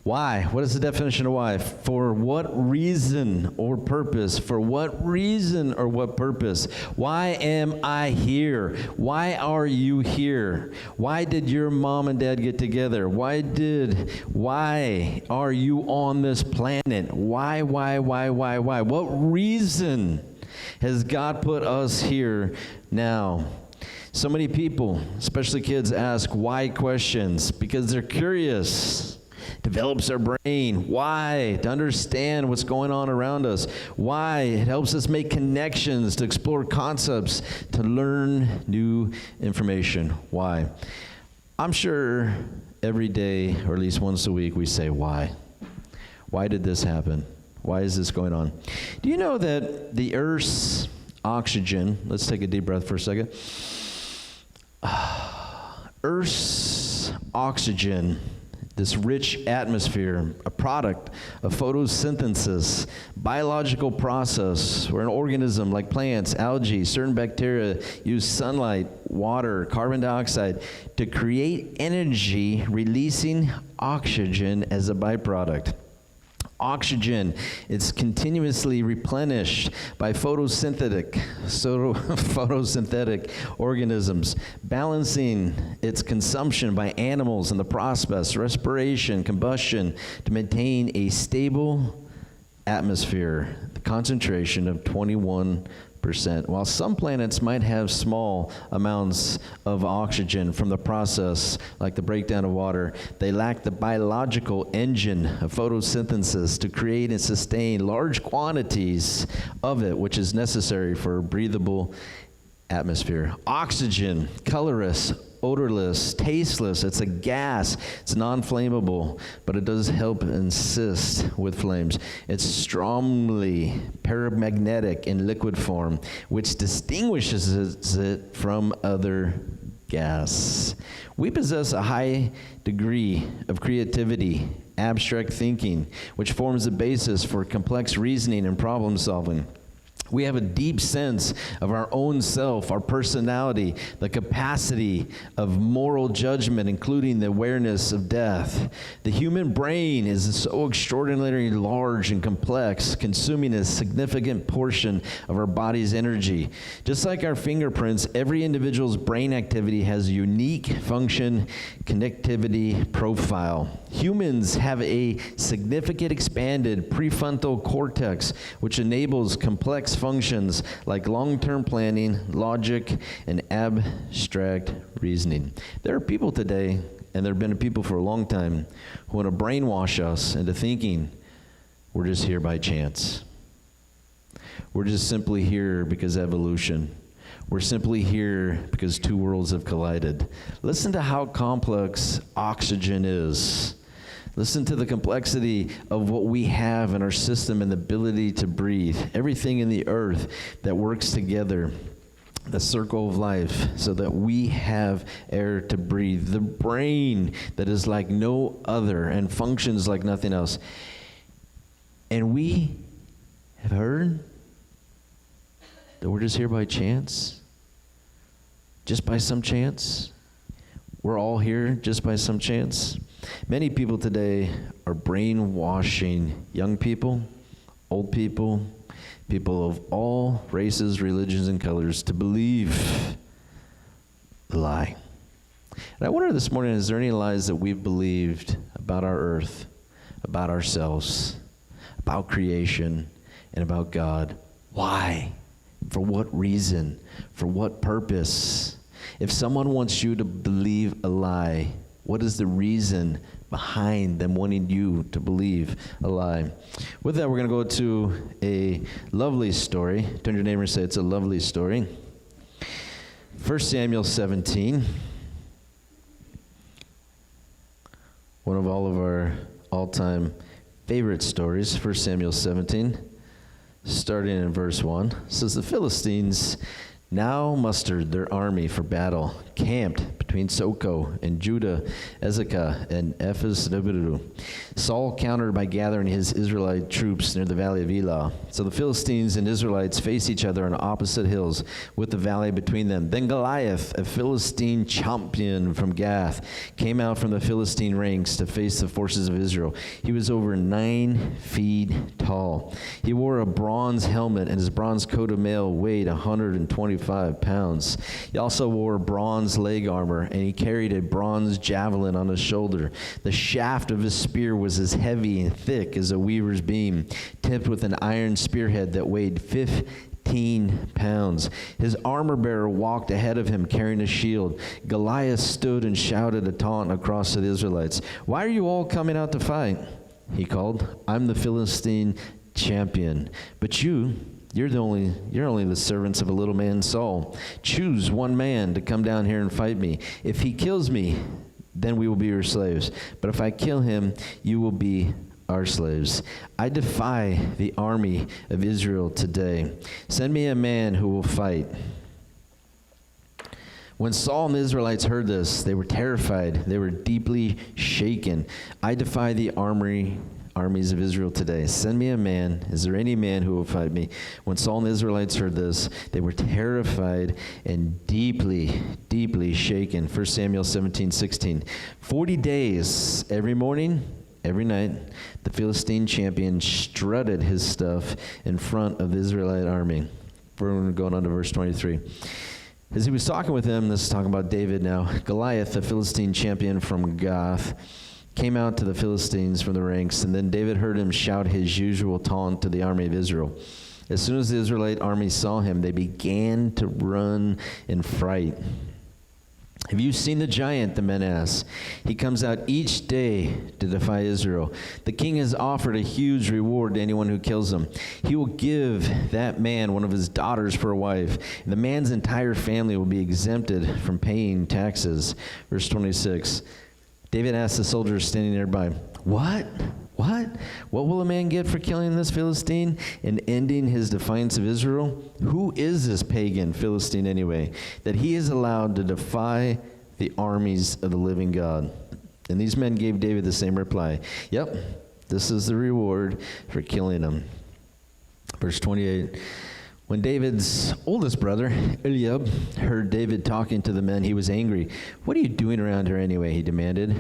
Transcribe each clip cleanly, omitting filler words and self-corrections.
Why? What is the definition of why? For what reason or purpose? For what reason or what purpose? Why am I here? Why are you here? Why did your mom and dad get together? Why are you on this planet? Why? What reason has God put us here now? So many people, especially kids, ask why questions because they're curious. Develops our brain. Why? To understand what's going on around us. Why? It helps us make connections, to explore concepts, to learn new information. Why? I'm sure every day, or at least once a week, we say, why? Why did this happen? Why is this going on? Do you know that the Earth's oxygen, let's take a deep breath for a second. Earth's oxygen, this rich atmosphere, a product of photosynthesis, biological process where an organism like plants, algae, certain bacteria use sunlight, water, carbon dioxide to create energy, releasing oxygen as a byproduct. Oxygen is continuously replenished by photosynthetic organisms, balancing its consumption by animals in the process, respiration, combustion, to maintain a stable atmosphere, the concentration of 21%. While some planets might have small amounts of oxygen from the process, like the breakdown of water, they lack the biological engine of photosynthesis to create and sustain large quantities of it, which is necessary for a breathable atmosphere. Oxygen, colorless, odorless, tasteless. It's a gas. It's non-flammable, but it does help assist with flames. It's strongly paramagnetic in liquid form, which distinguishes it from other gas. We possess a high degree of creativity, abstract thinking, which forms the basis for complex reasoning and problem solving. We have a deep sense of our own self, our personality, the capacity of moral judgment, including the awareness of death. The human brain is so extraordinarily large and complex, consuming a significant portion of our body's energy. Just like our fingerprints, every individual's brain activity has a unique function, connectivity profile. Humans have a significant expanded prefrontal cortex, which enables complex functions like long-term planning, logic, and abstract reasoning. There are people today, and there have been people for a long time, who want to brainwash us into thinking we're just here by chance. We're just simply here because evolution. We're simply here because two worlds have collided. Listen to how complex oxygen is. Listen to the complexity of what we have in our system and the ability to breathe. Everything in the earth that works together, the circle of life, so that we have air to breathe. The brain that is like no other and functions like nothing else. And we have heard that we're just here by chance, just by some chance. We're all here just by some chance. Many people today are brainwashing young people, old people, people of all races, religions, and colors to believe the lie. And I wonder this morning, is there any lies that we've believed about our earth, about ourselves, about creation, and about God? Why? For what reason? For what purpose? If someone wants you to believe a lie, what is the reason behind them wanting you to believe a lie? With that, we're going to go to a lovely story. Turn to your neighbor and say, it's a lovely story. 1 Samuel 17. One of all of our all-time favorite stories, 1 Samuel 17, starting in verse 1. It says, the Philistines now mustered their army for battle, camped between Soko and Judah, Ezekah, and Ephes Dabiru. Saul countered by gathering his Israelite troops near the valley of Elah. So the Philistines and Israelites faced each other on opposite hills, with the valley between them. Then Goliath, a Philistine champion from Gath, came out from the Philistine ranks to face the forces of Israel. He was over 9 feet tall. He wore a bronze helmet, and his bronze coat of mail weighed 125 pounds. He also wore bronze leg armor, and he carried a bronze javelin on his shoulder. The shaft of his spear was as heavy and thick as a weaver's beam, tipped with an iron spearhead that weighed 15 pounds. His armor bearer walked ahead of him carrying a shield. Goliath stood and shouted a taunt across to the Israelites. "Why are you all coming out to fight?" he called. "I'm the Philistine champion, but you're only the servants of a little man Saul. Choose one man to come down here and fight me. If he kills me, then we will be your slaves. But if I kill him, you will be our slaves. I defy the army of Israel today. Send me a man who will fight." When Saul and the Israelites heard this, they were terrified. They were deeply shaken. "I defy the armies of Israel today. Send me a man. Is there any man who will fight me?" When Saul and the Israelites heard this, they were terrified and deeply, deeply shaken. 1 Samuel 17:16. 40 days, every morning, every night, the Philistine champion strutted his stuff in front of the Israelite army. We're going on to verse 23. As he was talking with them, this is talking about David now, Goliath, the Philistine champion from Gath, came out to the Philistines from the ranks, and then David heard him shout his usual taunt to the army of Israel. As soon as the Israelite army saw him, they began to run in fright. "Have you seen the giant?" the men asked. "He comes out each day to defy Israel. The king has offered a huge reward to anyone who kills him. He will give that man one of his daughters for a wife, and the man's entire family will be exempted from paying taxes." Verse 26. David asked the soldiers standing nearby, What? What will a man get for killing this Philistine and ending his defiance of Israel? Who is this pagan Philistine anyway, that he is allowed to defy the armies of the living God? And these men gave David the same reply. Yep, this is the reward for killing him. Verse 28. When David's oldest brother, Eliab, heard David talking to the men, he was angry. "What are you doing around here anyway?" he demanded.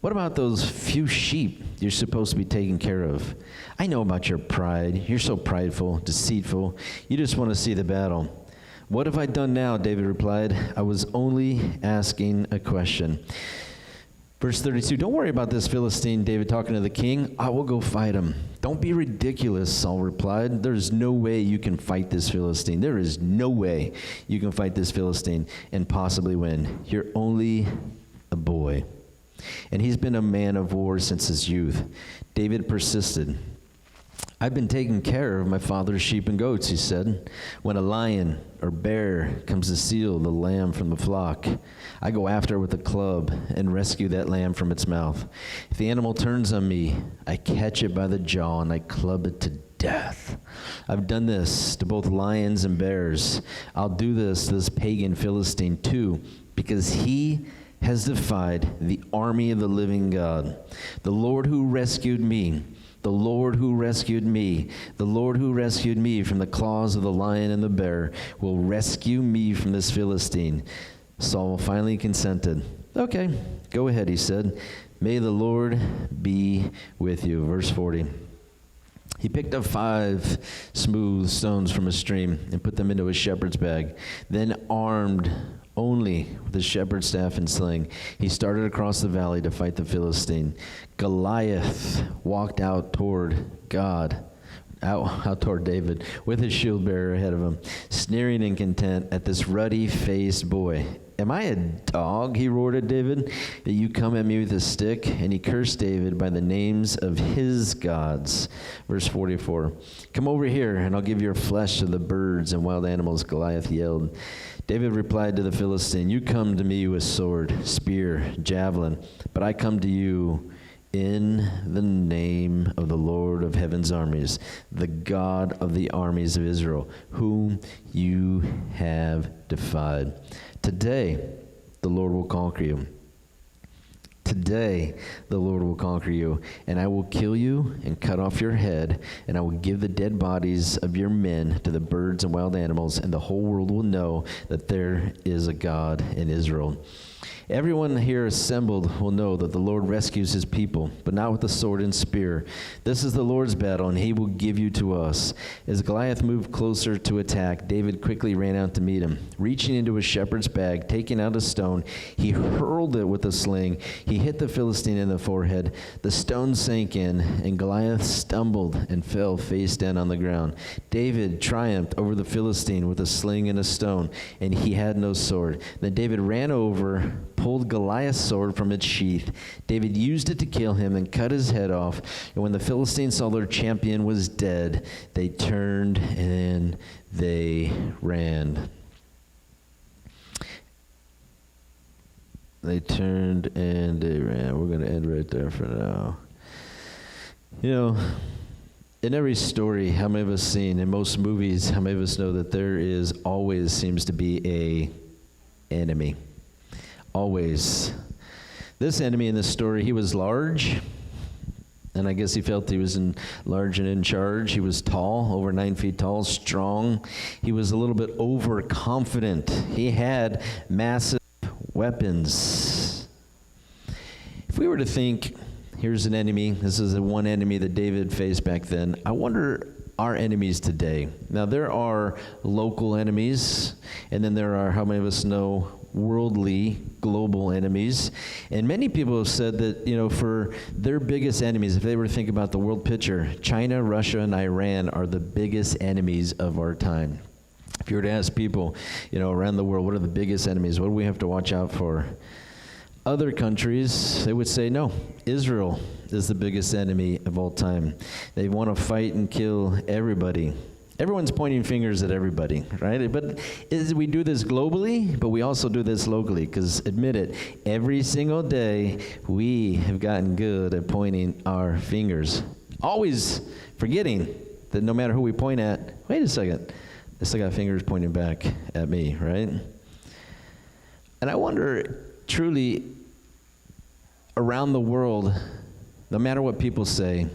"What about those few sheep you're supposed to be taking care of? I know about your pride. You're so prideful, deceitful. You just want to see the battle." "What have I done now?" David replied. "I was only asking a question." Verse 32, "Don't worry about this Philistine," David talking to the king. "I will go fight him." "Don't be ridiculous," Saul replied. "There's no way you can fight this Philistine. There is no way you can fight this Philistine and possibly win. You're only a boy. And he's been a man of war since his youth." David persisted. "I've been taking care of my father's sheep and goats," he said. "When a lion or bear comes to steal the lamb from the flock, I go after it with a club and rescue that lamb from its mouth. If the animal turns on me, I catch it by the jaw and I club it to death. I've done this to both lions and bears. I'll do this to this pagan Philistine too, because he has defied the army of the living God. The Lord who rescued me, the Lord who rescued me, the Lord who rescued me from the claws of the lion and the bear will rescue me from this Philistine." Saul finally consented. "Okay, go ahead," he said. "May the Lord be with you." Verse 40. He picked up 5 smooth stones from a stream and put them into a shepherd's bag. Then, armed only with his shepherd's staff and sling, he started across the valley to fight the Philistine. Goliath walked out toward David with his shield bearer ahead of him, sneering in contempt at this ruddy-faced boy. "Am I a dog," he roared at David, "that you come at me with a stick?" And he cursed David by the names of his gods. Verse 44. "Come over here, and I'll give your flesh to the birds and wild animals," Goliath yelled. David replied to the Philistine, "You come to me with sword, spear, javelin, but I come to you in the name of the Lord of heaven's armies, the God of the armies of Israel, whom you have defied. Today, the Lord will conquer you. Today, the Lord will conquer you, and I will kill you and cut off your head, and I will give the dead bodies of your men to the birds and wild animals, and the whole world will know that there is a God in Israel. Everyone here assembled will know that the Lord rescues his people, but not with the sword and spear. This is the Lord's battle, and he will give you to us. As Goliath moved closer to attack, David quickly ran out to meet him. Reaching into his shepherd's bag, taking out a stone, he hurled it with a sling. He hit the Philistine in the forehead. The stone sank in, and Goliath stumbled and fell face down on the ground. David triumphed over the Philistine with a sling and a stone, and he had no sword. Then David ran over, pulled Goliath's sword from its sheath. David used it to kill him and cut his head off. And when the Philistines saw their champion was dead, they turned and they ran. They turned and they ran. We're going to end right there for now. You know, in every story, how many of us seen, in most movies, how many of us know that there is always seems to be a enemy? Always. This enemy in this story, he was large, and I guess he felt he was large and in charge. He was tall, over 9 feet tall, strong. He was a little bit overconfident. He had massive weapons. If we were to think, here's an enemy, this is the one enemy that David faced back then, I wonder our enemies today. Now, there are local enemies, and then there are, how many of us know, worldly, global enemies. And many people have said that, you know, for their biggest enemies, if they were to think about the world picture, China, Russia, and Iran are the biggest enemies of our time. If you were to ask people, you know, around the world, what are the biggest enemies? What do we have to watch out for? Other countries, they would say, no, Israel is the biggest enemy of all time. They want to fight and kill everybody. Everyone's pointing fingers at everybody, right? But we do this globally, but we also do this locally, because admit it, every single day we have gotten good at pointing our fingers. Always forgetting that no matter who we point at, wait a second, I still got fingers pointing back at me, right? And I wonder, truly, around the world, no matter what people say,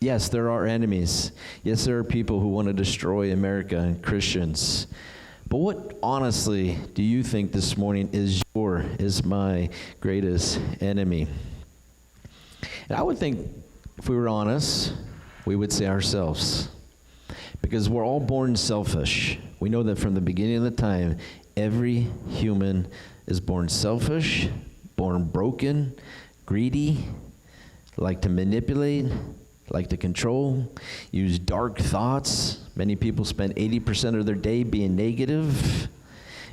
yes, there are enemies. Yes, there are people who want to destroy America and Christians. But what, honestly, do you think this morning is my greatest enemy? And I would think, if we were honest, we would say ourselves. Because we're all born selfish. We know that from the beginning of the time, every human is born selfish, born broken, greedy, like to manipulate, like to control, use dark thoughts. Many people spend 80% of their day being negative.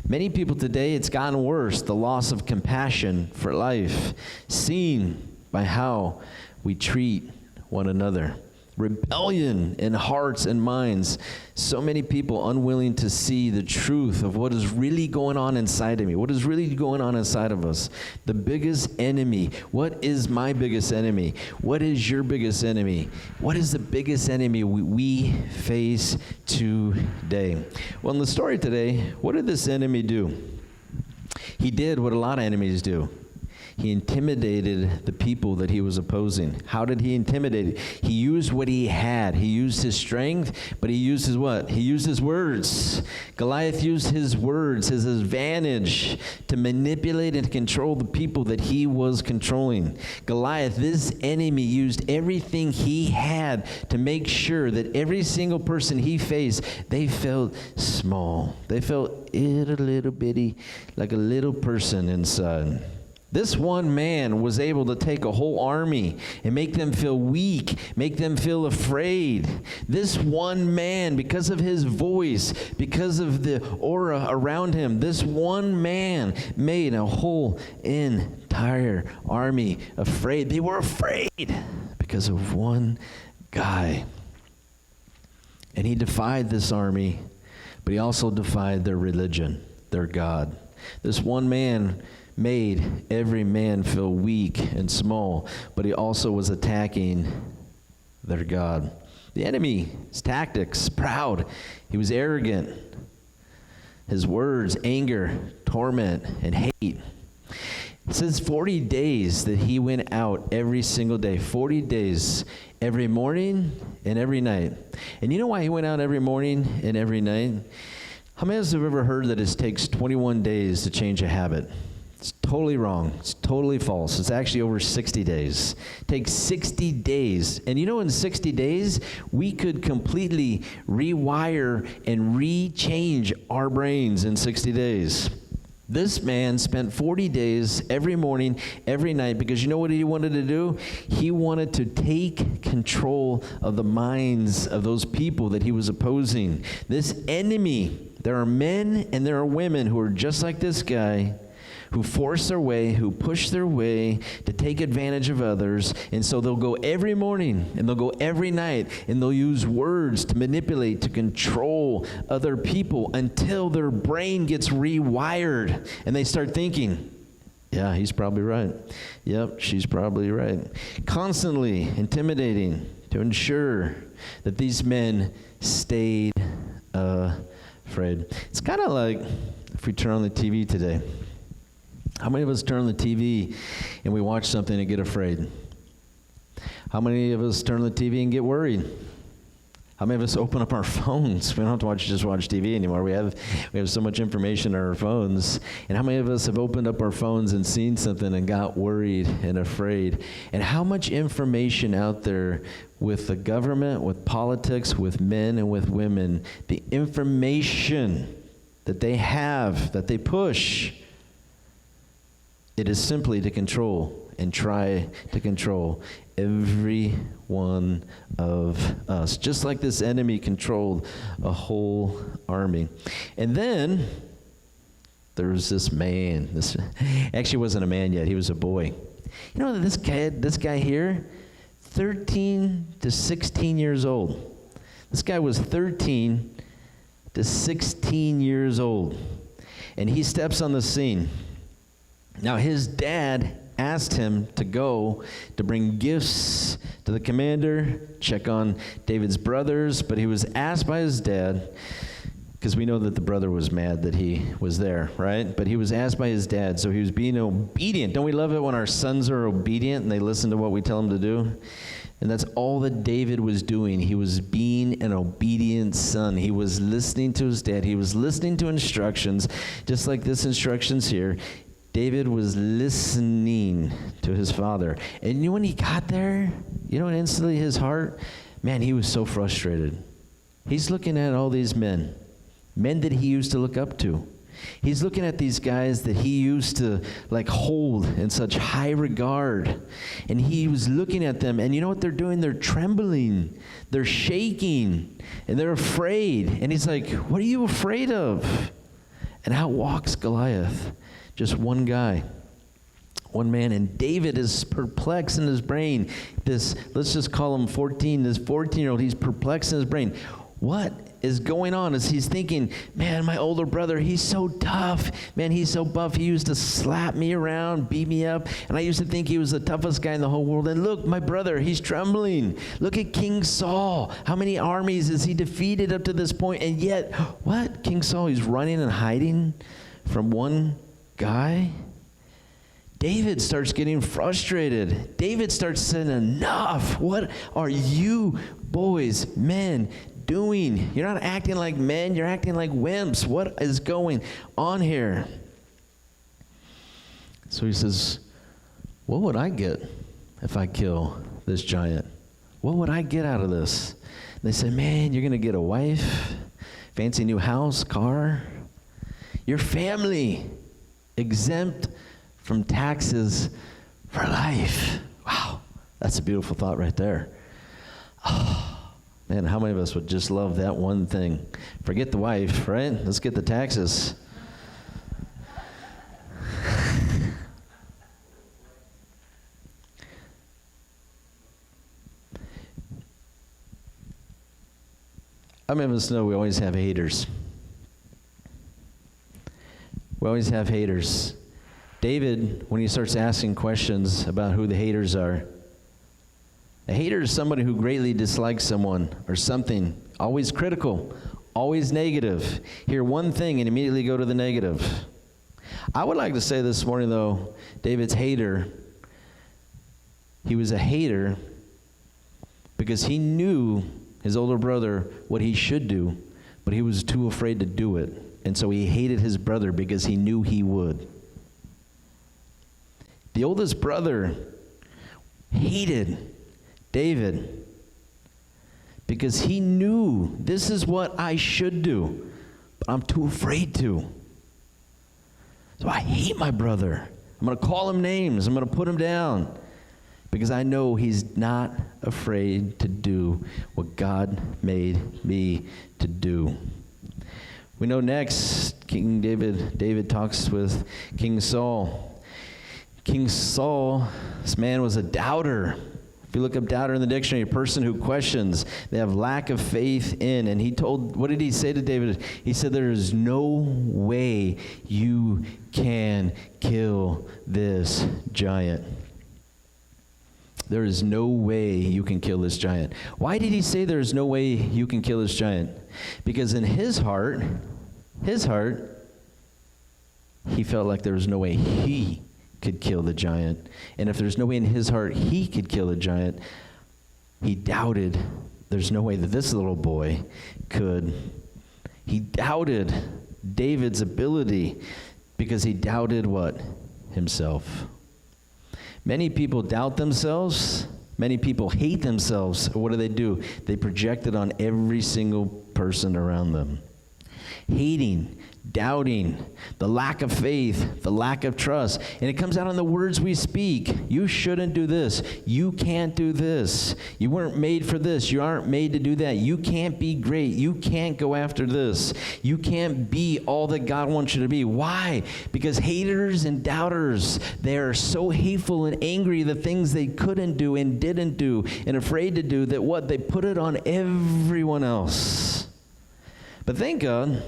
Many people today, it's gotten worse, the loss of compassion for life, seen by how we treat one another. Rebellion in hearts and minds. So many people unwilling to see the truth of what is really going on inside of me, what is really going on inside of us. The biggest enemy. What is my biggest enemy? What is your biggest enemy? What is the biggest enemy we face today? Well, in the story today, what did this enemy do? He did what a lot of enemies do. He intimidated the people that he was opposing. How did he intimidate? He used what he had. He used his strength, but he used his what? He used his words. Goliath used his words, his advantage, to manipulate and control the people that he was controlling. Goliath, this enemy, used everything he had to make sure that every single person he faced, they felt small. They felt a little bitty, like a little person inside. This one man was able to take a whole army and make them feel weak, make them feel afraid. This one man, because of his voice, because of the aura around him, this one man made a whole entire army afraid. They were afraid because of one guy. And he defied this army, but he also defied their religion, their God. This one man made every man feel weak and small, but he also was attacking their God. The enemy, his tactics, proud. He was arrogant. His words, anger, torment and hate. It says 40 days that he went out every single day. 40 days, every morning and every night. And you know why he went out every morning and every night? How many of us have ever heard that it takes 21 days to change a habit? It's totally wrong. It's totally false. It's actually over 60 days. It takes 60 days. And you know, in 60 days, we could completely rewire and rechange our brains in 60 days. This man spent 40 days every morning, every night, because you know what he wanted to do? He wanted to take control of the minds of those people that he was opposing. This enemy, there are men and there are women who are just like this guy, who force their way, who push their way to take advantage of others. And so they'll go every morning and they'll go every night and they'll use words to manipulate, to control other people until their brain gets rewired and they start thinking, yeah, he's probably right. Yep, she's probably right. Constantly intimidating to ensure that these men stayed afraid. It's kind of like if we turn on the TV today. How many of us turn on the TV and we watch something and get afraid? How many of us turn on the TV and get worried? How many of us open up our phones? We don't have to just watch TV anymore. We have so much information on our phones. And how many of us have opened up our phones and seen something and got worried and afraid? And how much information out there with the government, with politics, with men and with women, the information that they have, that they push, it is simply to control and try to control every one of us. Just like this enemy controlled a whole army. And then there was this man. This actually wasn't a man yet. He was a boy. You know, this guy here, 13 to 16 years old. This guy was 13 to 16 years old. And he steps on the scene. Now, his dad asked him to go to bring gifts to the commander, check on David's brothers, but he was asked by his dad, because we know that the brother was mad that he was there, right? But he was asked by his dad, so he was being obedient. Don't we love it when our sons are obedient and they listen to what we tell them to do? And that's all that David was doing. He was being an obedient son. He was listening to his dad. He was listening to instructions, just like this instructions here. David was listening to his father. And you know when he got there, you know, instantly his heart, man, he was so frustrated. He's looking at all these men that he used to look up to. He's looking at these guys that he used to like hold in such high regard. And he was looking at them, and you know what they're doing? They're trembling, they're shaking, and they're afraid. And he's like, what are you afraid of? And out walks Goliath. Just one guy, one man, and David is perplexed in his brain. This, let's just call him 14, this 14-year-old, he's perplexed in his brain. What is going on? As he's thinking, man, my older brother, he's so tough. Man, he's so buff. He used to slap me around, beat me up, and I used to think he was the toughest guy in the whole world. And look, my brother, he's trembling. Look at King Saul. How many armies has he defeated up to this point? And yet, what? King Saul, he's running and hiding from one guy. David starts getting frustrated. David starts saying, enough. What are you boys, men, doing? You're not acting like men. You're acting like wimps. What is going on here? So he says, what would I get if I kill this giant? What would I get out of this? And they said, man, you're going to get a wife, fancy new house, car, your family exempt from taxes for life. Wow, that's a beautiful thought right there. Oh, man, how many of us would just love that one thing? Forget the wife, right? Let's get the taxes. How many of us know we always have haters? We always have haters. David, when he starts asking questions about who the haters are, a hater is somebody who greatly dislikes someone or something, always critical, always negative. Hear one thing and immediately go to the negative. I would like to say this morning, though, David's hater, he was a hater because he knew his older brother what he should do, but he was too afraid to do it. And so he hated his brother because he knew he would. The oldest brother hated David because he knew this is what I should do, but I'm too afraid to. So I hate my brother. I'm going to call him names. I'm going to put him down because I know he's not afraid to do what God made me to do. We know next, King David talks with King Saul. King Saul, this man was a doubter. If you look up doubter in the dictionary, a person who questions, they have lack of faith in. And what did he say to David? He said, there is no way you can kill this giant. There is no way you can kill this giant. Why did he say there is no way you can kill this giant? Because in his heart, he felt like there was no way he could kill the giant. And if there's no way in his heart he could kill the giant, he doubted there's no way that this little boy could. He doubted David's ability because he doubted what? Himself. Many people doubt themselves. Many people hate themselves. What do? They project it on every single person around them. Hating, doubting, the lack of faith, the lack of trust. And it comes out in the words we speak. You shouldn't do this. You can't do this. You weren't made for this. You aren't made to do that. You can't be great. You can't go after this. You can't be all that God wants you to be. Why? Because haters and doubters, they are so hateful and angry the things they couldn't do and didn't do and afraid to do that what? They put it on everyone else. But thank God,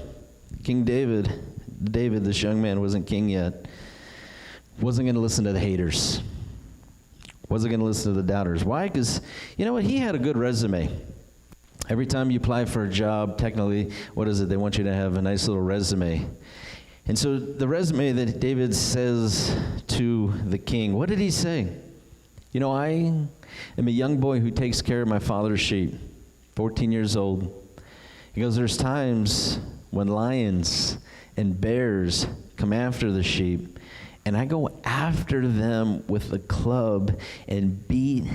King David, this young man, wasn't king yet, wasn't going to listen to the haters, wasn't going to listen to the doubters. Why? Because, you know what, he had a good resume. Every time you apply for a job, technically, what is it? They want you to have a nice little resume. And so the resume that David says to the king, what did he say? You know, I am a young boy who takes care of my father's sheep, 14 years old. He goes, there's times when lions and bears come after the sheep, and I go after them with a club and beat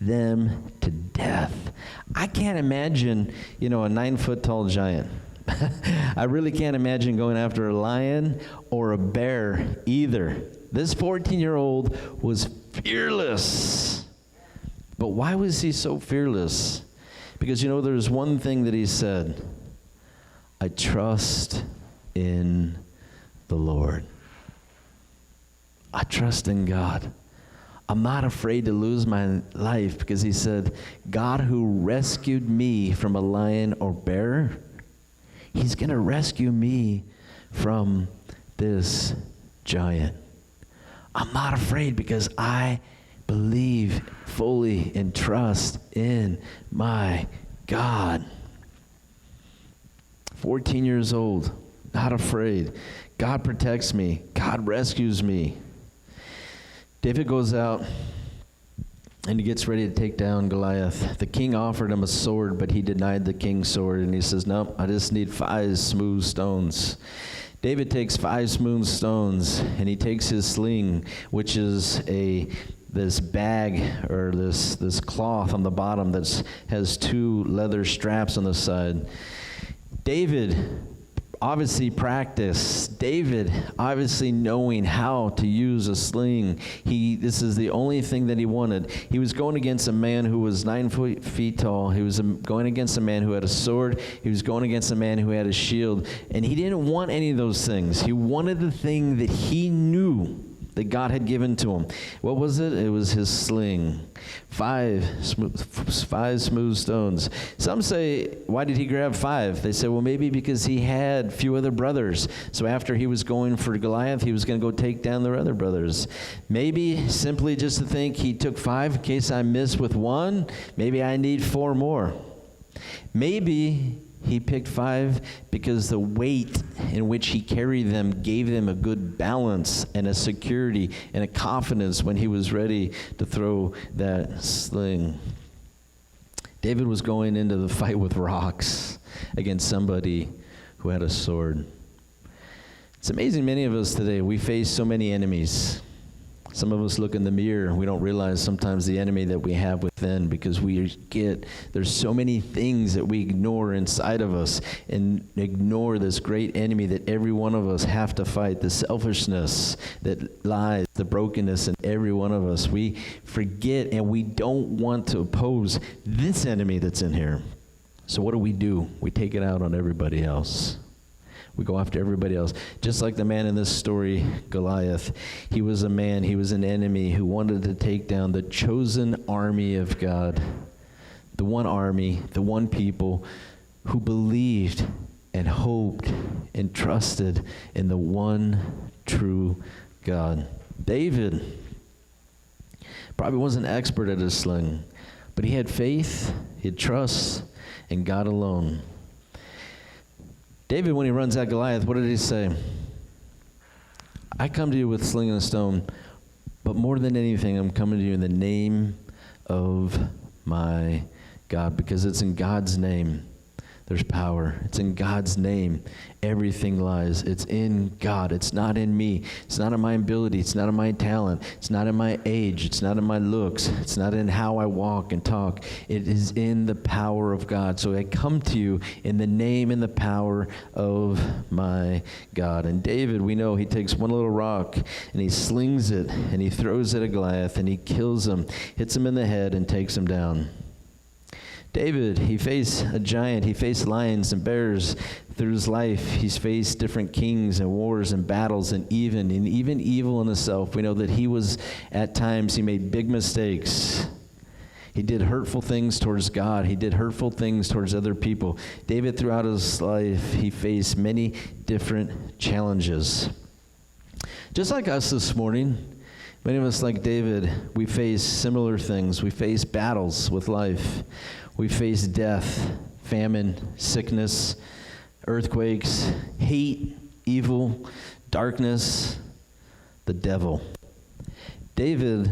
them to death. I can't imagine, a 9-foot-tall giant. I really can't imagine going after a lion or a bear either. This 14-year-old was fearless. But why was he so fearless? Because, there's one thing that he said. I trust in the Lord. I trust in God. I'm not afraid to lose my life because he said, God who rescued me from a lion or bear, he's going to rescue me from this giant. I'm not afraid because I believe fully and trust in my God. 14 years old, not afraid. God protects me. God rescues me. David goes out and he gets ready to take down Goliath. The king offered him a sword, but he denied the king's sword. And he says, nope, I just need 5 smooth stones. David takes 5 smooth stones and he takes his sling, which is this bag or this cloth on the bottom that has 2 leather straps on the side. David obviously practiced. David obviously knowing how to use a sling. This is the only thing that he wanted. He was going against a man who was 9 feet tall. He was going against a man who had a sword. He was going against a man who had a shield. And he didn't want any of those things. He wanted the thing that he knew that God had given to him. What was it? It was his sling. 5 smooth stones. Some say, why did he grab 5? They say, well, maybe because he had few other brothers. So after he was going for Goliath, he was going to go take down their other brothers. Maybe simply just to think he took 5 in case I miss with 1. Maybe I need 4 more. Maybe He picked 5 because the weight in which he carried them gave them a good balance and a security and a confidence when he was ready to throw that sling. David was going into the fight with rocks against somebody who had a sword. It's amazing, many of us today, we face so many enemies. Some of us look in the mirror and we don't realize sometimes the enemy that we have within, because there's so many things that we ignore inside of us and ignore this great enemy that every one of us have to fight, the selfishness that lies, the brokenness in every one of us. We forget and we don't want to oppose this enemy that's in here. So what do? We take it out on everybody else. We go after everybody else. Just like the man in this story, Goliath. He was a man, he was an enemy who wanted to take down the chosen army of God. The one army, the one people who believed and hoped and trusted in the one true God. David probably wasn't an expert at his sling, but he had faith, he had trust in God alone. David, when he runs at Goliath, what did he say? I come to you with sling and a stone, but more than anything, I'm coming to you in the name of my God, because it's in God's name there's power. It's in God's name everything lies. It's in God. It's not in me. It's not in my ability. It's not in my talent. It's not in my age. It's not in my looks. It's not in how I walk and talk. It is in the power of God. So I come to you in the name and the power of my God. And David, we know he takes one little rock and he slings it and he throws it at Goliath and he kills him, hits him in the head and takes him down. David, he faced a giant. He faced lions and bears through his life. He's faced different kings and wars and battles and even evil in himself. We know that at times, he made big mistakes. He did hurtful things towards God. He did hurtful things towards other people. David, throughout his life, he faced many different challenges. Just like us this morning, many of us, like David, we face similar things. We face battles with life. We face death, famine, sickness, earthquakes, hate, evil, darkness, the devil. David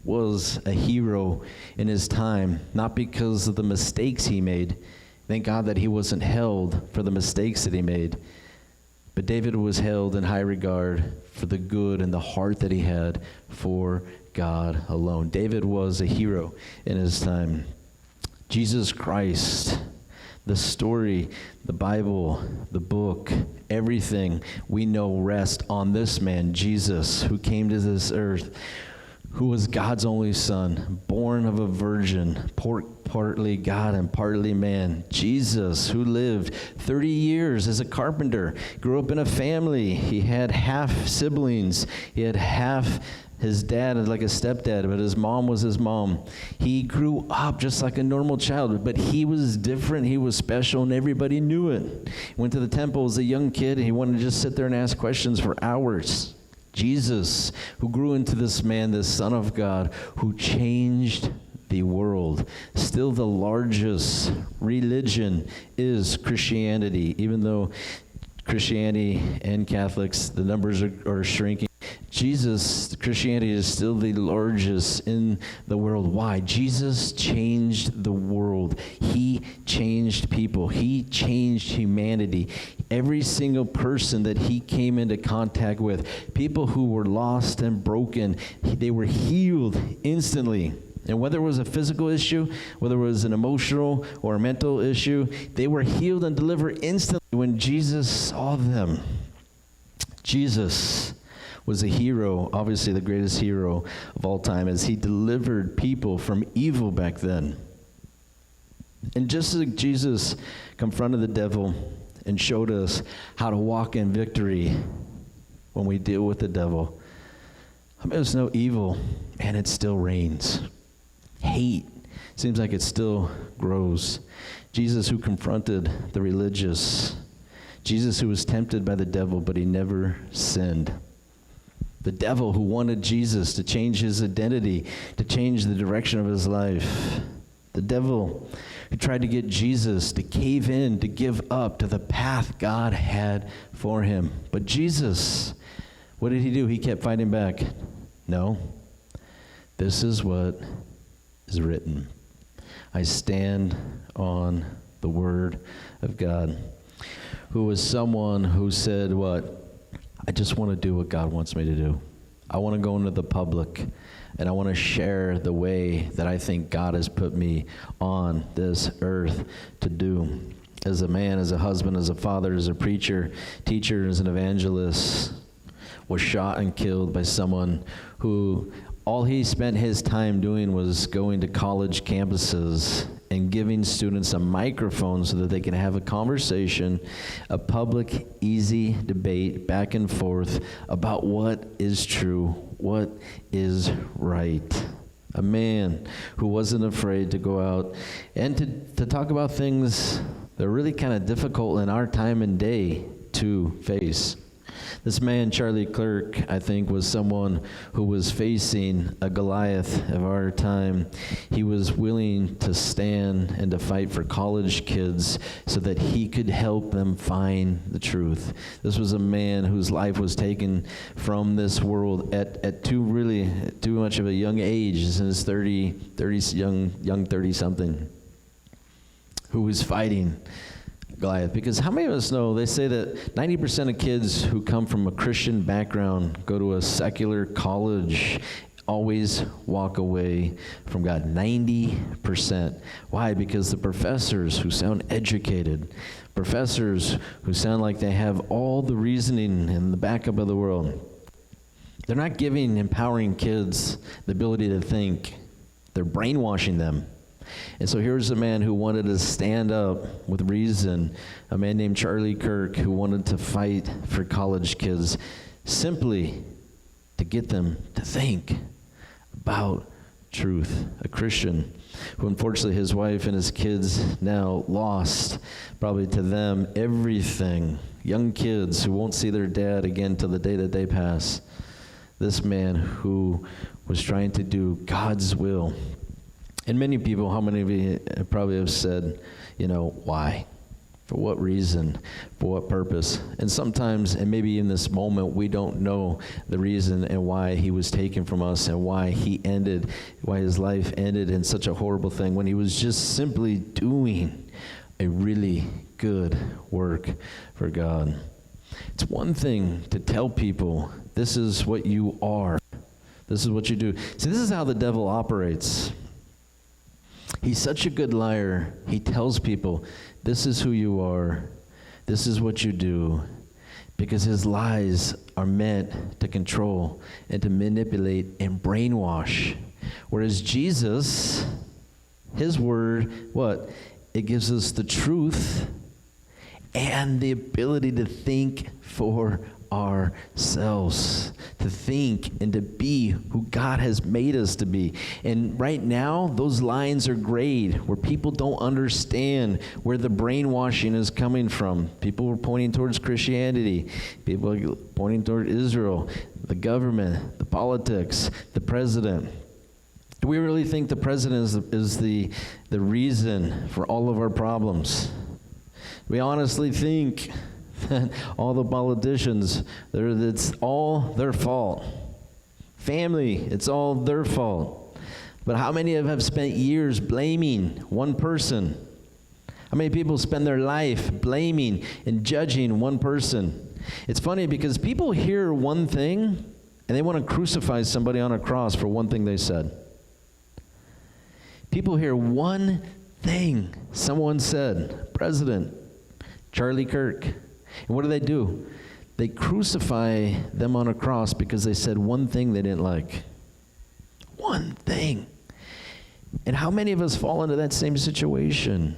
was a hero in his time, not because of the mistakes he made. Thank God that he wasn't held for the mistakes that he made. But David was held in high regard for the good and the heart that he had for God alone. David was a hero in his time. Jesus Christ, the story, the Bible, the book, everything we know rests on this man, Jesus, who came to this earth, who was God's only son, born of a virgin, partly God and partly man. Jesus, who lived 30 years as a carpenter, grew up in a family. He had half siblings. He had half his dad, like a stepdad, but his mom was his mom. He grew up just like a normal child, but he was different. He was special, and everybody knew it. He went to the temple as a young kid, and he wanted to just sit there and ask questions for hours. Jesus, who grew into this man, this Son of God, who changed the world. Still the largest religion is Christianity, even though Christianity and Catholics, the numbers are shrinking. Christianity is still the largest in the world. Why? Jesus changed the world. He changed people. He changed humanity. Every single person that he came into contact with, people who were lost and broken, they were healed instantly. And whether it was a physical issue, whether it was an emotional or a mental issue, they were healed and delivered instantly when Jesus saw them. Jesus was a hero, obviously the greatest hero of all time, as he delivered people from evil back then. And just as Jesus confronted the devil and showed us how to walk in victory when we deal with the devil, I mean, there's no evil, and it still reigns. Hate seems like it still grows. Jesus, who confronted the religious. Jesus, who was tempted by the devil, but he never sinned. The devil, who wanted Jesus to change his identity, to change the direction of his life. The devil who tried to get Jesus to cave in, to give up to the path God had for him. But Jesus, what did he do? He kept fighting back. No, this is what is written. I stand on the word of God. Who was someone who said, what? I just want to do what God wants me to do. I want to go into the public, and I want to share the way that I think God has put me on this earth to do. As a man, as a husband, as a father, as a preacher, teacher, as an evangelist, was shot and killed by someone who all he spent his time doing was going to college campuses and giving students a microphone so that they can have a conversation, a public, easy debate back and forth about what is true, what is right. A man who wasn't afraid to go out and to talk about things that are really kind of difficult in our time and day to face. This man, Charlie Kirk, I think, was someone who was facing a Goliath of our time. He was willing to stand and to fight for college kids so that he could help them find the truth. This was a man whose life was taken from this world at too much of a young age, in his young 30-something, who was fighting Goliath. Because how many of us know, they say that 90% of kids who come from a Christian background, go to a secular college, always walk away from God. 90%. Why? Because the professors who sound educated, professors who sound like they have all the reasoning and the backup of the world, they're not empowering kids the ability to think. They're brainwashing them. And so here's a man who wanted to stand up with reason, a man named Charlie Kirk, who wanted to fight for college kids simply to get them to think about truth. A Christian who, unfortunately, his wife and his kids now lost, probably to them, everything. Young kids who won't see their dad again till the day that they pass. This man who was trying to do God's will. And many people, how many of you probably have said, why? For what reason? For what purpose? And sometimes, and maybe in this moment, we don't know the reason and why he was taken from us and why his life ended in such a horrible thing when he was just simply doing a really good work for God. It's one thing to tell people, this is what you are. This is what you do. See, this is how the devil operates. He's such a good liar. He tells people, this is who you are. This is what you do. Because his lies are meant to control and to manipulate and brainwash. Whereas Jesus, his word, what? It gives us the truth and the ability to think for ourselves, to think and to be who God has made us to be. And right now, those lines are grayed where people don't understand where the brainwashing is coming from. People are pointing towards Christianity. People are pointing toward Israel, the government, the politics, the president. Do we really think the president is the reason for all of our problems? We honestly think that all the politicians, it's all their fault. Family, it's all their fault. But how many have spent years blaming one person? How many people spend their life blaming and judging one person? It's funny because people hear one thing and they want to crucify somebody on a cross for one thing they said. People hear one thing someone said, President Charlie Kirk. And what do? They crucify them on a cross because they said one thing they didn't like. One thing. And how many of us fall into that same situation?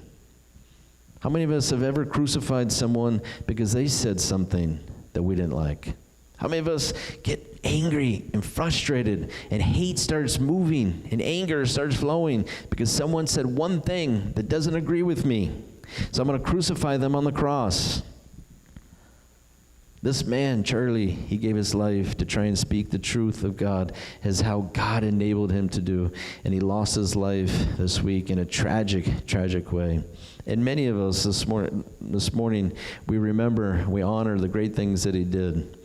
How many of us have ever crucified someone because they said something that we didn't like? How many of us get angry and frustrated and hate starts moving and anger starts flowing because someone said one thing that doesn't agree with me? So I'm going to crucify them on the cross. This man, Charlie, he gave his life to try and speak the truth of God as how God enabled him to do. And he lost his life this week in a tragic, tragic way. And many of us this morning, we remember, we honor the great things that he did.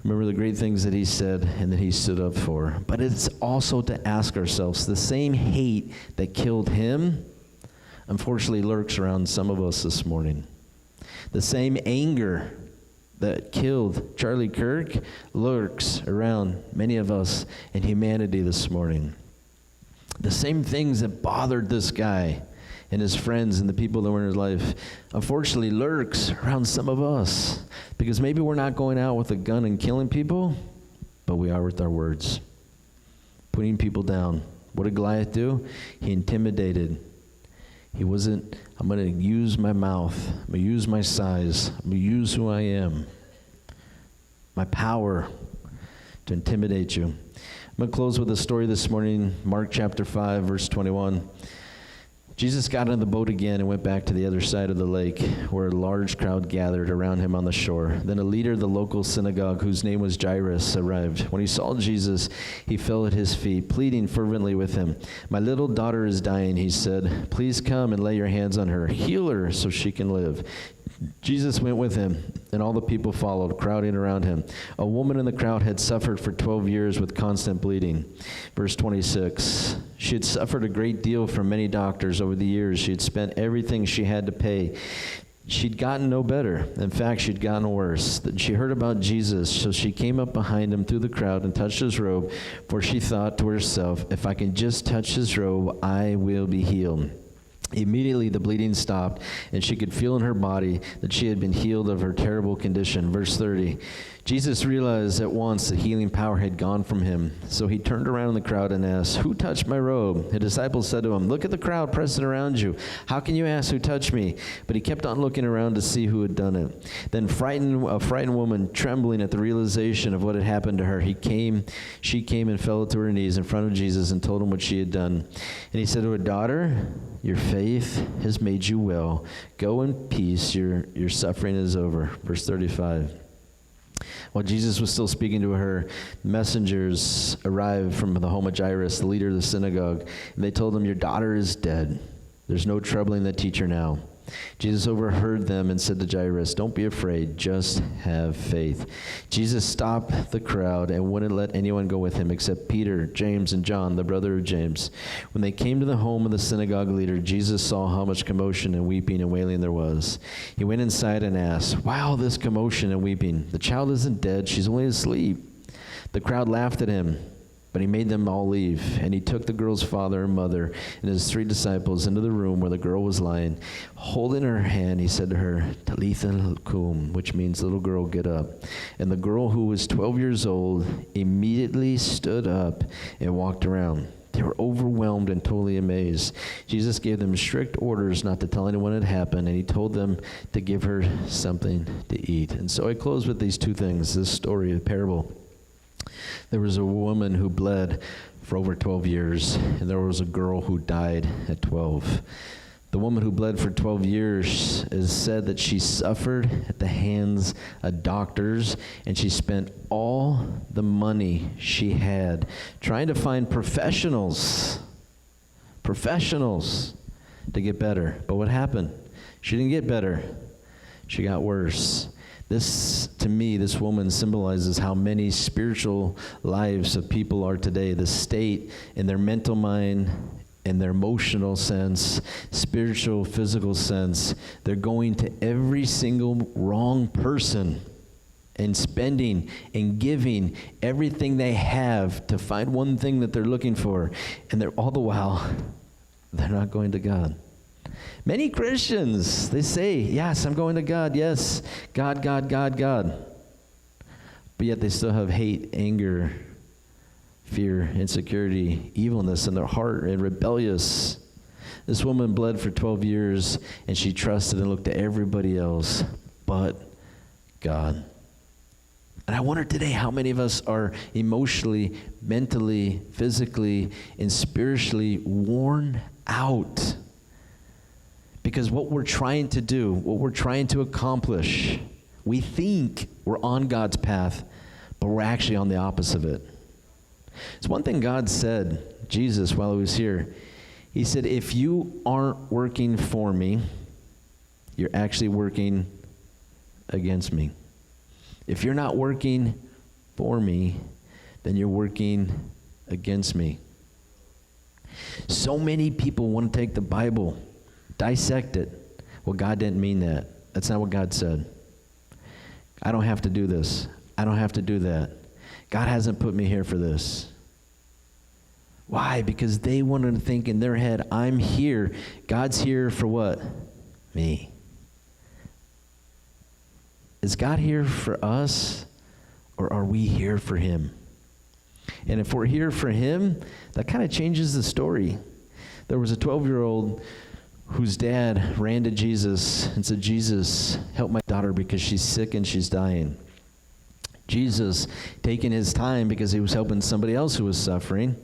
Remember the great things that he said and that he stood up for. But it's also to ask ourselves, the same hate that killed him, unfortunately lurks around some of us this morning. The same anger that killed Charlie Kirk lurks around many of us in humanity this morning. The same things that bothered this guy and his friends and the people that were in his life, unfortunately lurks around some of us. Because maybe we're not going out with a gun and killing people, but we are with our words. Putting people down. What did Goliath do? He intimidated. He wasn't, I'm going to use my mouth. I'm going to use my size. I'm going to use who I am. My power to intimidate you. I'm going to close with a story this morning, Mark chapter 5, verse 21. Jesus got in the boat again and went back to the other side of the lake, where a large crowd gathered around him on the shore. Then a leader of the local synagogue, whose name was Jairus, arrived. When he saw Jesus, he fell at his feet, pleading fervently with him. "My little daughter is dying," he said. "Please come and lay your hands on her. Heal her so she can live." Jesus went with him, and all the people followed, crowding around him. A woman in the crowd had suffered for 12 years with constant bleeding. Verse 26, she had suffered a great deal from many doctors over the years. She had spent everything she had to pay. She'd gotten no better. In fact, she'd gotten worse. Then she heard about Jesus, so she came up behind him through the crowd and touched his robe, for she thought to herself, "If I can just touch his robe, I will be healed." Immediately the bleeding stopped, and she could feel in her body that she had been healed of her terrible condition. Verse 30, Jesus realized at once that healing power had gone from him. So he turned around in the crowd and asked, "Who touched my robe?" His disciples said to him, "Look at the crowd pressing around you. How can you ask who touched me?" But he kept on looking around to see who had done it. Then a frightened woman, trembling at the realization of what had happened to her, she came and fell to her knees in front of Jesus and told him what she had done. And he said to her, "Daughter, your faith has made you well. Go in peace. Your suffering is over." Verse 35. While Jesus was still speaking to her, messengers arrived from the home of Jairus, the leader of the synagogue, and they told him, "Your daughter is dead. There's no troubling the teacher now." Jesus overheard them and said to Jairus, "Don't be afraid, just have faith." Jesus stopped the crowd and wouldn't let anyone go with him except Peter, James, and John, the brother of James. When they came to the home of the synagogue leader, Jesus saw how much commotion and weeping and wailing there was. He went inside and asked, "Why all this commotion and weeping? The child isn't dead, she's only asleep." The crowd laughed at him. But he made them all leave, and he took the girl's father and mother and his 3 disciples into the room where the girl was lying. Holding her hand, he said to her, "Talitha kum," which means, "Little girl, get up." And the girl, who was 12 years old, immediately stood up and walked around. They were overwhelmed and totally amazed. Jesus gave them strict orders not to tell anyone it happened, and he told them to give her something to eat. And so I close with these 2 things, this story, a parable. There was a woman who bled for over 12 years, and there was a girl who died at 12. The woman who bled for 12 years is said that she suffered at the hands of doctors, and she spent all the money she had trying to find professionals to get better. But what happened? She didn't get better. She got worse. This, to me, this woman symbolizes how many spiritual lives of people are today. The state in their mental mind, in their emotional sense, spiritual, physical sense, they're going to every single wrong person and spending and giving everything they have to find one thing that they're looking for. And they're all the while, they're not going to God. Many Christians, they say, "Yes, I'm going to God. Yes, God, God, God, God." But yet they still have hate, anger, fear, insecurity, evilness in their heart, and rebellious. This woman bled for 12 years, and she trusted and looked to everybody else but God. And I wonder today how many of us are emotionally, mentally, physically, and spiritually worn out. Because what we're trying to do, what we're trying to accomplish, We think we're on God's path, but we're actually on the opposite of it. It's one thing God said, Jesus, while he was here. He said, if you aren't working for me, you're actually working against me. If you're not working for me, then you're working against me. So many people want to take the Bible, dissect it. Well, God didn't mean that. That's not what God said. I don't have to do this. I don't have to do that. God hasn't put me here for this. Why? Because they wanted to think in their head, I'm here. God's here for what? Me. Is God here for us, or are we here for him? And if we're here for him, that kind of changes the story. There was a 12-year-old whose dad ran to Jesus and said, Jesus, help my daughter because she's sick and she's dying. Jesus, taking his time because he was helping somebody else who was suffering.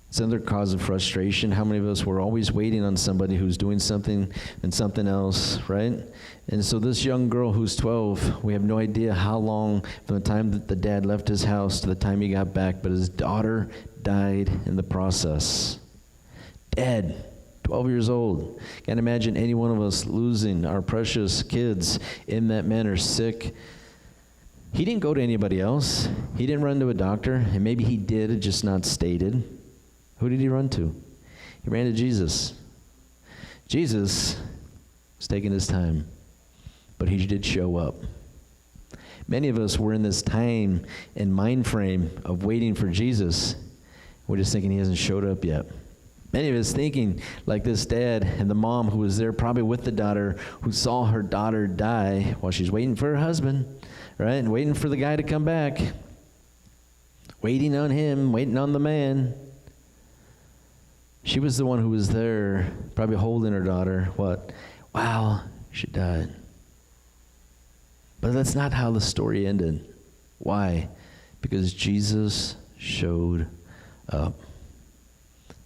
It's another cause of frustration. How many of us were always waiting on somebody who's doing something and something else, right? And so this young girl who's 12, we have no idea how long from the time that the dad left his house to the time he got back, but his daughter died in the process. Dead. 12 years old. Can't imagine any one of us losing our precious kids in that manner, sick. He didn't go to anybody else. He didn't run to a doctor, and maybe he did, just not stated. Who did he run to? He ran to Jesus. Jesus was taking his time, but he did show up. Many of us were in this time and mind frame of waiting for Jesus. We're just thinking he hasn't showed up yet. Many of us thinking like this dad and the mom who was there probably with the daughter, who saw her daughter die while she's waiting for her husband, right? And waiting for the guy to come back. Waiting on him, waiting on the man. She was the one who was there, probably holding her daughter. What? Wow, she died. But that's not how the story ended. Why? Because Jesus showed up.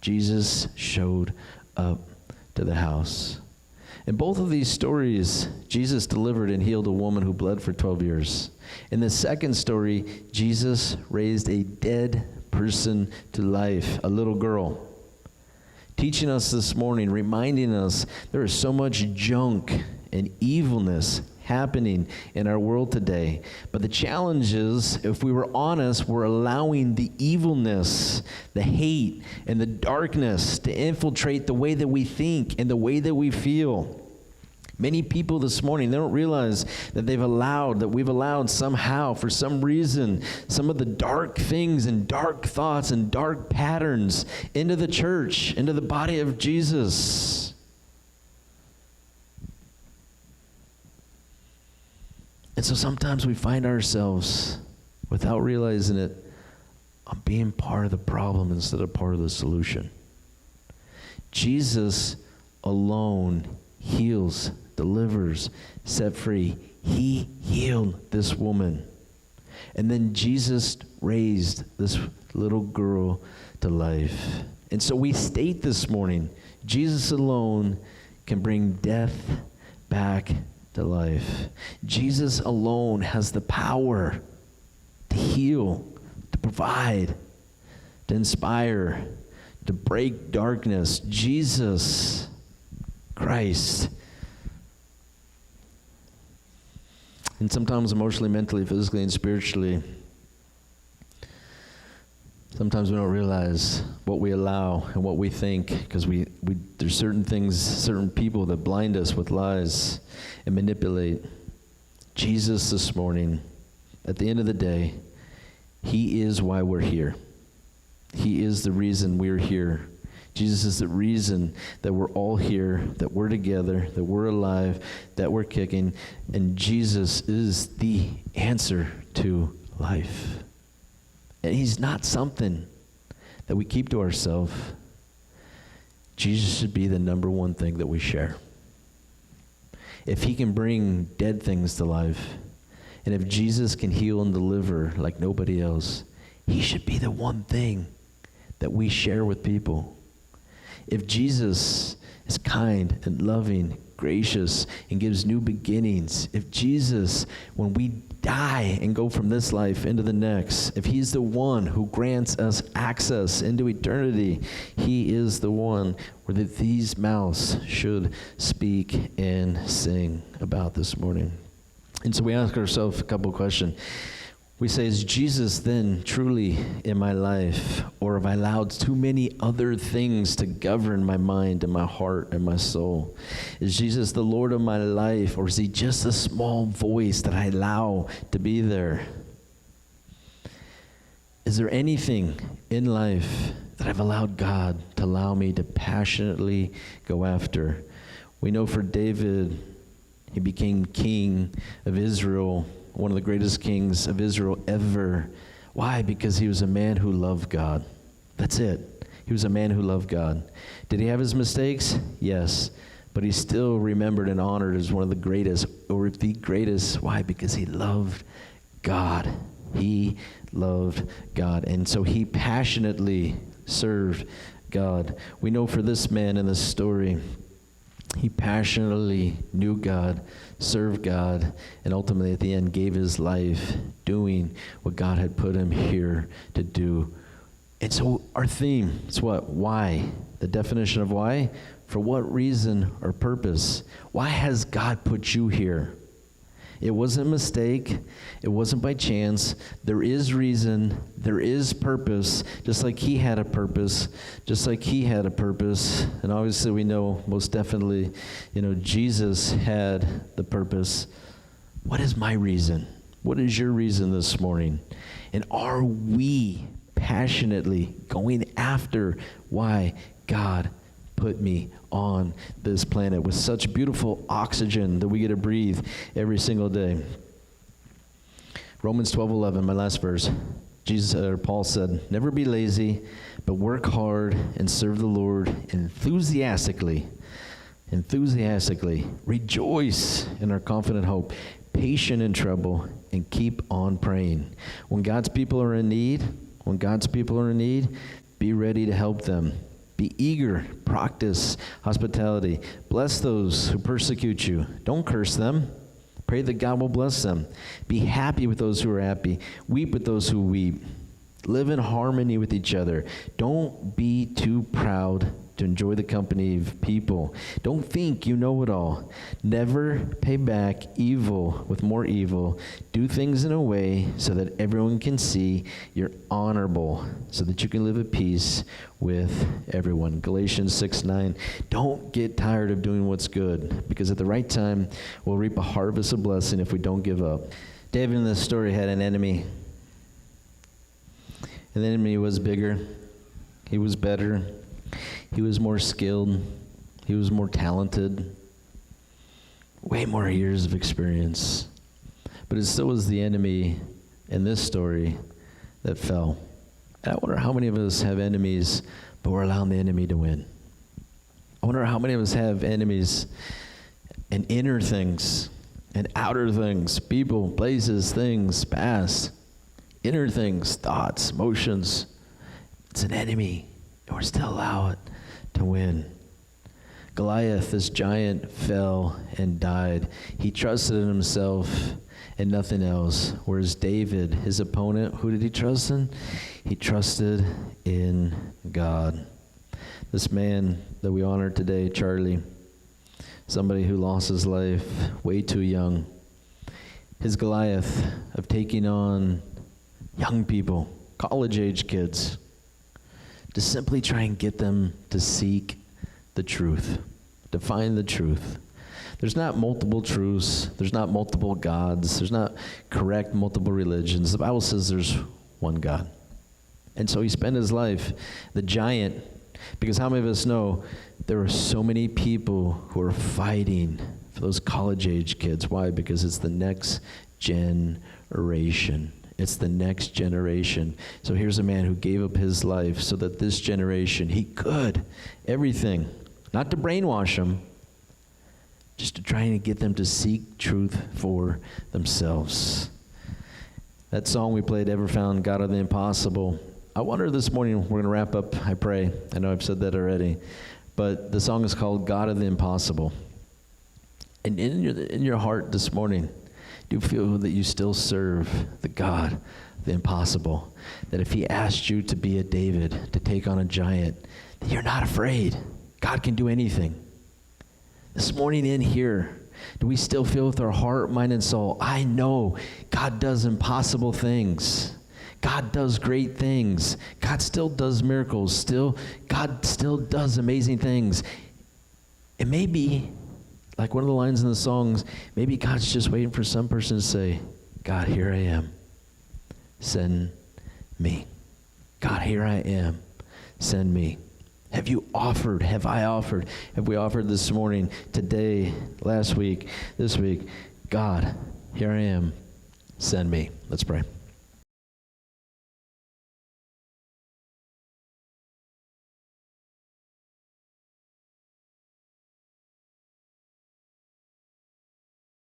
Jesus showed up to the house. In both of these stories, Jesus delivered and healed a woman who bled for 12 years. In the second story, Jesus raised a dead person to life, a little girl. Teaching us this morning, reminding us there is so much junk and evilness happening in our world today. But the challenge is, if we were honest, we're allowing the evilness, the hate, and the darkness to infiltrate the way that we think and the way that we feel. Many people this morning, they don't realize that we've allowed somehow, for some reason, some of the dark things and dark thoughts and dark patterns into the church, into the body of Jesus. And so sometimes we find ourselves, without realizing it, on being part of the problem instead of part of the solution. Jesus alone heals, delivers, set free. He healed this woman. And then Jesus raised this little girl to life. And so we state this morning, Jesus alone can bring death back to life. Jesus alone has the power to heal, to provide, to inspire, to break darkness. Jesus Christ. And sometimes emotionally, mentally, physically, and spiritually, sometimes we don't realize what we allow and what we think, because there's certain things, certain people that blind us with lies and manipulate. Jesus this morning, at the end of the day, he is why we're here. He is the reason we're here. Jesus is the reason that we're all here, that we're together, that we're alive, that we're kicking, and Jesus is the answer to life. And he's not something that we keep to ourselves. Jesus should be the number one thing that we share. If he can bring dead things to life, and if Jesus can heal and deliver like nobody else, he should be the one thing that we share with people. If Jesus is kind and loving, gracious, and gives new beginnings, if Jesus, when we die and go from this life into the next, if he's the one who grants us access into eternity, he is the one where these mouths should speak and sing about this morning. And so we ask ourselves a couple of questions. We say, is Jesus then truly in my life, or have I allowed too many other things to govern my mind and my heart and my soul? Is Jesus the Lord of my life, or is he just a small voice that I allow to be there? Is there anything in life that I've allowed God to allow me to passionately go after? We know for David, he became king of Israel, one of the greatest kings of Israel ever. Why? Because he was a man who loved God. That's it. He was a man who loved God. Did he have his mistakes? Yes. But he's still remembered and honored as one of the greatest, or the greatest. Why? Because he loved God. He loved God. And so he passionately served God. We know for this man in this story, he passionately knew God, served God, and ultimately at the end gave his life doing what God had put him here to do. And so our theme is what? Why? The definition of why? For what reason or purpose? Why has God put you here? It wasn't a mistake. It wasn't by chance. There is reason. There is purpose. Just like he had a purpose. Just like he had a purpose. And obviously we know most definitely, Jesus had the purpose. What is my reason? What is your reason this morning? And are we passionately going after why God put me on this planet with such beautiful oxygen that we get to breathe every single day? Romans 12:11, my last verse. Paul said, "Never be lazy, but work hard and serve the Lord enthusiastically. Rejoice in our confident hope, patient in trouble, and keep on praying." When God's people are in need, be ready to help them. Be eager, practice hospitality. Bless those who persecute you. Don't curse them. Pray that God will bless them. Be happy with those who are happy. Weep with those who weep. Live in harmony with each other. Don't be too proud to enjoy the company of people. Don't think you know it all. Never pay back evil with more evil. Do things in a way so that everyone can see you're honorable, so that you can live at peace with everyone. Galatians 6:9. Don't get tired of doing what's good, because at the right time, we'll reap a harvest of blessing if we don't give up. David in this story had an enemy. And the enemy was bigger. He was better. He was more skilled. He was more talented. Way more years of experience. But it still was the enemy in this story that fell. And I wonder how many of us have enemies, but we're allowing the enemy to win. I wonder how many of us have enemies and inner things and outer things, people, places, things, past, inner things, thoughts, emotions. It's an enemy, and we're still allow it to win. Goliath, this giant, fell and died. He trusted in himself and nothing else. Whereas David, his opponent, who did he trust in? He trusted in God. This man that we honor today, Charlie, somebody who lost his life way too young. His Goliath of taking on young people, college-age kids, to simply try and get them to seek the truth, to find the truth. There's not multiple truths. There's not multiple gods. There's not correct multiple religions. The Bible says there's one God. And so he spent his life, the giant, because how many of us know there are so many people who are fighting for those college-age kids? Why? Because it's the next generation. It's the next generation. So here's a man who gave up his life so that this generation, he could everything, not to brainwash them, just to try and get them to seek truth for themselves. That song we played, Ever Found God of the Impossible. I wonder this morning, we're going to wrap up, I pray. I know I've said that already. But the song is called God of the Impossible. And in your heart this morning, do you feel that you still serve the God of the impossible? That if he asked you to be a David, to take on a giant, that you're not afraid. God can do anything. This morning in here, do we still feel with our heart, mind, and soul, I know God does impossible things. God does great things. God still does miracles. God still does amazing things. It may be, like one of the lines in the songs, maybe God's just waiting for some person to say, God, here I am. Send me. God, here I am. Send me. Have you offered? Have I offered? Have we offered this morning, today, last week, this week? God, here I am. Send me. Let's pray.